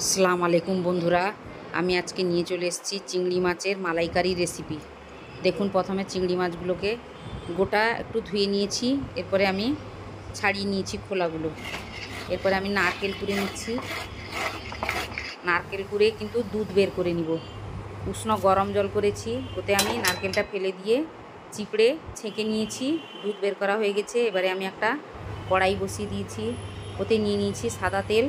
আসসালামু আলাইকুম বন্ধুরা, আমি আজকে নিয়ে চলে এসেছি চিংড়ি মাছের মালাইকারি রেসিপি। দেখুন, প্রথমে চিংড়ি মাছগুলোকে গোটা একটু ধুয়ে নিয়েছি। এরপরে আমি ছাড়িয়ে নিয়েছি খোলাগুলো। এরপরে আমি নারকেল কুড়ে নিচ্ছি। নারকেল কুড়ে কিন্তু দুধ বের করে নিব। উষ্ণ গরম জল করেছি, ওতে আমি নারকেলটা ফেলে দিয়ে চিপড়ে ছেঁকে নিয়েছি। দুধ বের করা হয়ে গেছে। এবারে আমি একটা কড়াই বসিয়ে দিয়েছি, ওতে নিয়ে নিয়েছি সাদা তেল।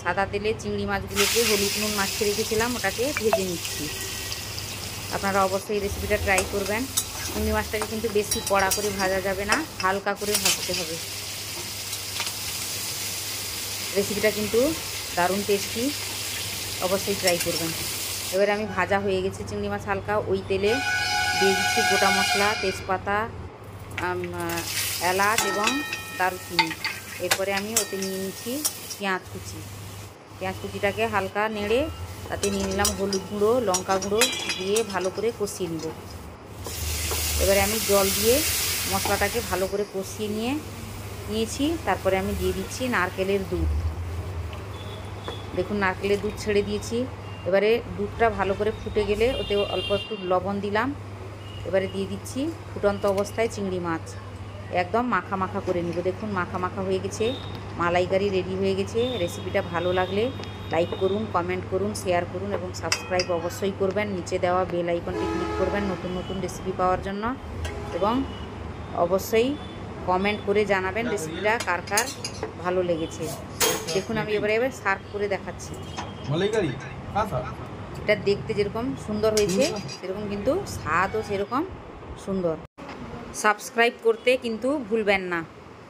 সাদা তেলে চিংড়ি মাছগুলোকে হলুদ নুন মাখিয়ে রেখেছিলাম, ওটাকে ভেজে নিচ্ছি। আপনারা অবশ্যই এই রেসিপিটা ট্রাই করবেন। চিংড়ি মাছটাকে কিন্তু বেশি কড়া করে ভাজা যাবে না, হালকা করে ভাজতে হবে। রেসিপিটা কিন্তু দারুণ টেস্টি, অবশ্যই ট্রাই করবেন। এবারে আমি ভাজা হয়ে গেছে চিংড়ি মাছ হালকা, ওই তেলে দিয়ে দিচ্ছি গোটা মশলা, তেজপাতা, এলাচ এবং দারুচিনি। এরপরে আমি ওতে নিয়ে নিচ্ছি পেঁয়াজ কুচি। পেঁয়াজ কুচিটাকে হালকা নেড়ে তাতে নিয়ে নিলাম হলুদ গুঁড়ো, লঙ্কা গুঁড়ো দিয়ে ভালো করে কষিয়ে নেব। এবারে আমি জল দিয়ে মশলাটাকে ভালো করে কষিয়ে নিয়েছি। তারপরে আমি দিয়ে দিচ্ছি নারকেলের দুধ। দেখুন, নারকেলের দুধ ছেড়ে দিয়েছি। এবারে দুধটা ভালো করে ফুটে গেলে ওতে অল্প একটু লবণ দিলাম। এবারে দিয়ে দিচ্ছি ফুটন্ত অবস্থায় চিংড়ি মাছ, একদম মাখা মাখা করে নিব। দেখুন, মাখা মাখা হয়ে গেছে, মালাইকারি রেডি হয়ে গেছে। রেসিপিটা ভালো লাগলে লাইক করুন, কমেন্ট করুন, শেয়ার করুন এবং সাবস্ক্রাইব অবশ্যই করবেন। নিচে দেওয়া বেল আইকনটি ক্লিক করবেন নতুন নতুন রেসিপি পাওয়ার জন্য, এবং অবশ্যই কমেন্ট করে জানাবেন রেসিপিটা কার কার ভালো লেগেছে। দেখুন, আমি এবারে সার্ভ করে দেখাচ্ছি। এটা দেখতে যেরকম সুন্দর হয়েছে, সেরকম কিন্তু স্বাদও সেরকম সুন্দর। সাবস্ক্রাইব করতে কিন্তু ভুলবেন না।